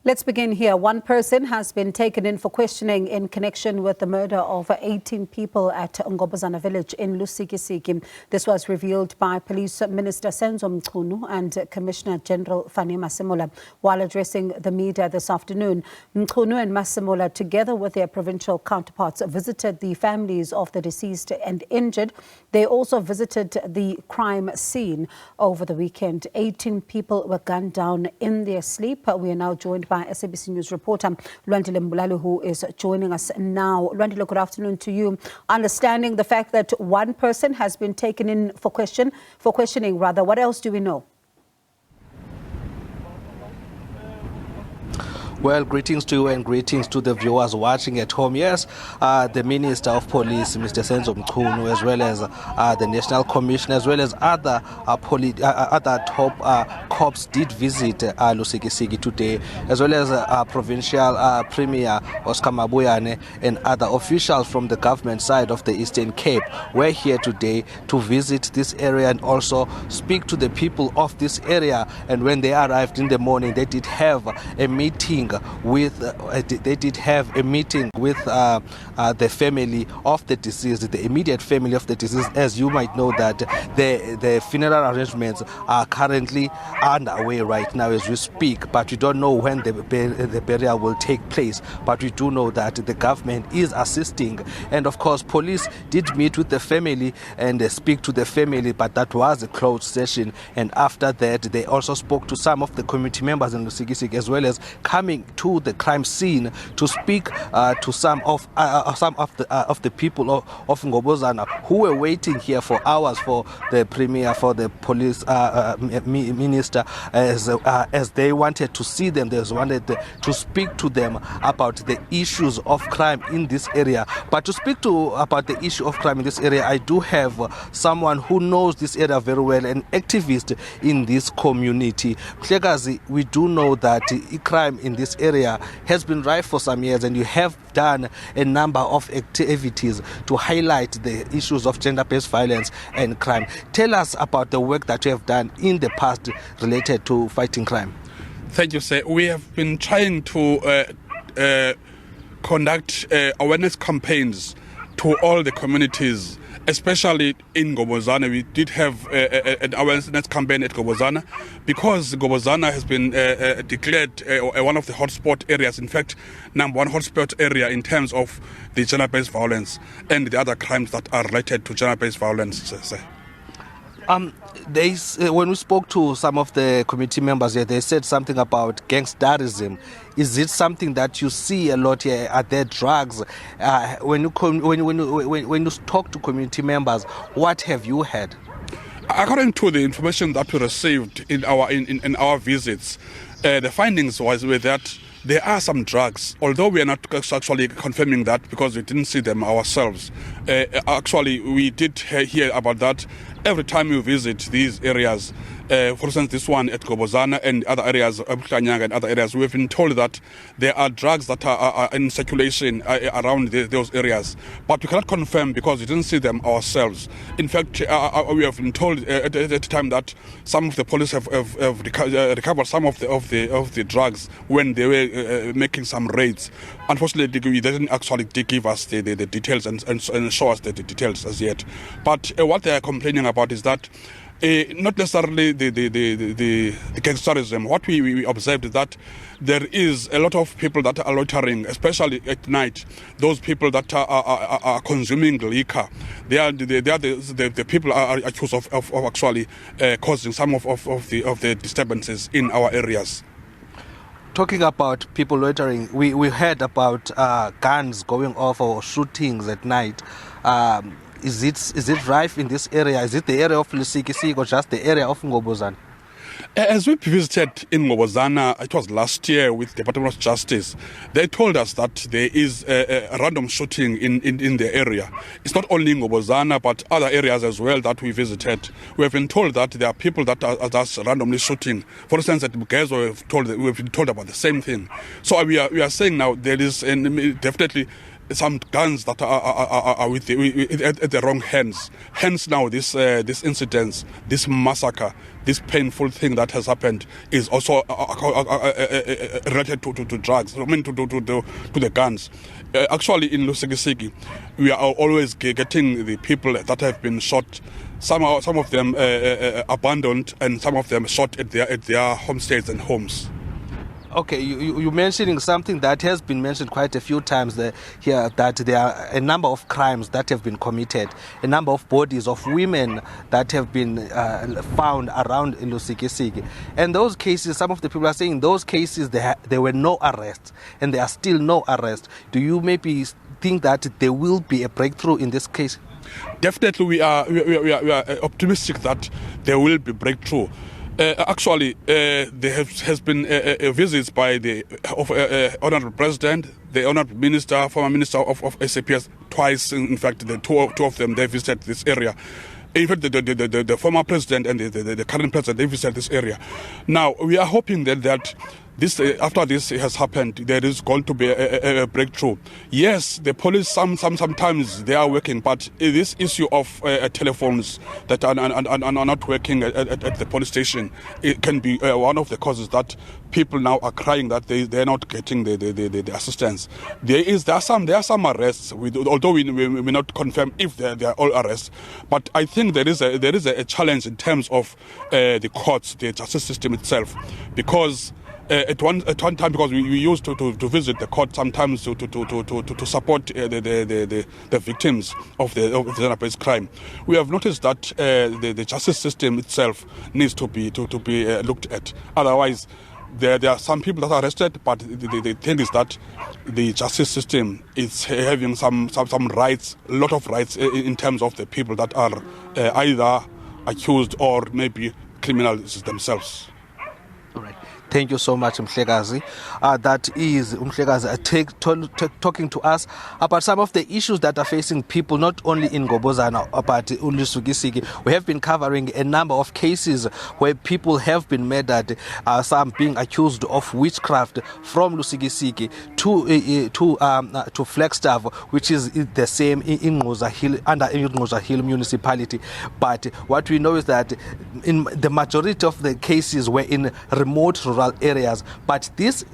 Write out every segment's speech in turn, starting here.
Let's begin here. One person has been taken in for questioning in connection with the murder of 18 people at Ngobozana village in Lusikisiki. This was revealed by Police Minister Senzo I Mchunu and Commissioner General Fannie Masemola while addressing the media this afternoon. Mchunu and Masemola, together with their provincial counterparts, visited the families of the deceased and injured. They also visited the crime scene over the weekend. 18 people were gunned down in their sleep. We are now joined by SABC News reporter Lwandile Mbulali, who is joining us now. Lwandile, good afternoon to you. Understanding the fact that one person has been taken in for questioning, what else do we know? Well, greetings to you and greetings to the viewers watching at home. Yes, the Minister of Police, Mr. Senzo Mchunu, as well as the National Commission, as well as other top cops did visit Lusikisiki today, as well as provincial Premier Oscar Mabuyane and other officials from the government side of the Eastern Cape were here today to visit this area and also speak to the people of this area. And when they arrived in the morning, they did have a meeting with the family of the deceased, the immediate family of the deceased. As you might know, that the funeral arrangements are currently underway right now as we speak, but we don't know when the burial will take place. But we do know that the government is assisting, and of course police did meet with the family and speak to the family, but that was a closed session. And after that, they also spoke to some of the community members in Lusikisiki, as well as coming to the crime scene to speak to some of the people of Ngobozana who were waiting here for hours for the premier, for the police minister, as they wanted to see them. They wanted to speak to them about the issues of crime in this area. But to speak about the issue of crime in this area, I do have someone who knows this area very well, an activist in this community. Mhlekazi, we do know that crime in this area has been rife for some years, and you have done a number of activities to highlight the issues of gender-based violence and crime. Tell us about the work that you have done in the past related to fighting crime. Thank you, sir. We have been trying to conduct awareness campaigns to all the communities, especially in Ngobozana. We did have an awareness campaign at Ngobozana because Ngobozana has been declared one of the hotspot areas, in fact, number one hotspot area in terms of the gender-based violence and the other crimes that are related to gender-based violence, sir. When we spoke to some of the committee members here, they said something about gangsterism. Is it something that you see a lot here? Are there drugs? When you talk to community members, what have you heard? According to the information that we received in our visits, the findings were that there are some drugs, although we are not actually confirming that because we didn't see them ourselves. Actually, we did hear about that every time we visit these areas. For instance, this one at Ngobozana and other areas, and other areas, we've been told that there are drugs that are in circulation around those areas. But we cannot confirm because we didn't see them ourselves. In fact, we have been told at the time that some of the police have recovered some of the drugs when they were making some raids. Unfortunately, they didn't actually give us the details and show us the details as yet. But what they are complaining about is that not necessarily the gangsterism. What we observed is that there is a lot of people that are loitering, especially at night. Those people that are consuming liquor, they are the people are accused of actually causing some of the disturbances in our areas. Talking about people loitering, we heard about guns going off or shootings at night. Is it rife in this area? Is it the area of Lusikisiki or just the area of Ngobozana? As we visited in Ngobozana, it was last year with the Department of Justice, they told us that there is a random shooting in the area. It's not only in Ngobozana, but other areas as well that we visited. We have been told that there are people that are just randomly shooting. For instance, at Bugezo, we've been told about the same thing. So we are saying now there is definitely some guns that are with at the wrong hands. Hence now this incident, this massacre, this painful thing that has happened is also related to drugs. I mean to the guns. Actually, in Lusikisiki, we are always getting the people that have been shot. Some of them abandoned, and some of them shot at their homesteads and homes. Okay, you're mentioning something that has been mentioned quite a few times here, that there are a number of crimes that have been committed, a number of bodies of women that have been found around in Lusikisiki. And those cases, some of the people are saying those cases, there were no arrests, and there are still no arrests. Do you maybe think that there will be a breakthrough in this case? Definitely, we are optimistic that there will be breakthrough. Actually, there has been visits by the Honourable President, the Honourable Minister, former Minister of SABC twice. In fact, the two of them, they visited this area. In fact, the former president and the current president, they visited this area. Now, we are hoping that this, after this has happened, there is going to be a breakthrough. Yes, the police sometimes they are working, but this issue of telephones that are not working at the police station, it can be one of the causes that people now are crying that they are not getting the assistance. There are some arrests, although we may not confirm if they are all arrests, but I think there is a challenge in terms of the courts, the justice system itself, because. At one time, because we used to visit the court sometimes to support the victims of the gender-based crime, we have noticed that the justice system itself needs to be looked at. Otherwise, there are some people that are arrested, but the thing is that the justice system is having some rights, a lot of rights in terms of the people that are either accused or maybe criminals themselves. All right. Thank you so much, Mhlekazi. That is Mhlekazi talking to us about some of the issues that are facing people, not only in Ngobozana, but in Lusikisiki. We have been covering a number of cases where people have been murdered, some being accused of witchcraft, from Lusikisiki to Flagstaff, which is the same in Ngoza Hill, under Ngoza Hill municipality. But what we know is that in the majority of the cases were in remote rural areas, but this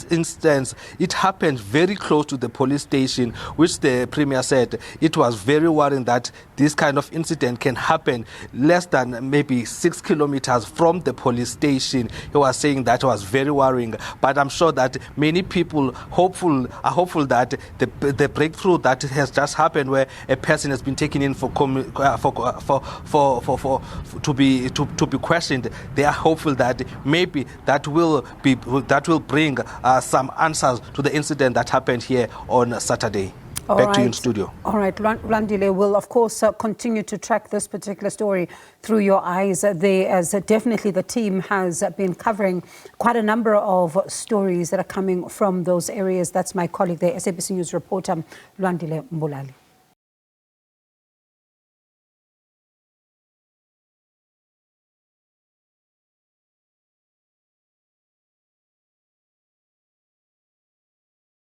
instance, it happened very close to the police station, which the Premier said it was very worrying that this kind of incident can happen less than maybe 6 kilometers from the police station. He was saying that was very worrying, but I'm sure that many people are hopeful that the breakthrough that has just happened, where a person has been taken in to be questioned, they are hopeful that maybe that will bring some answers to the incident that happened here on Saturday. Back to you in studio. All right, Lwandile will, of course, continue to track this particular story through your eyes. As definitely the team has been covering quite a number of stories that are coming from those areas. That's my colleague, the SABC News reporter, Lwandile Mbulali.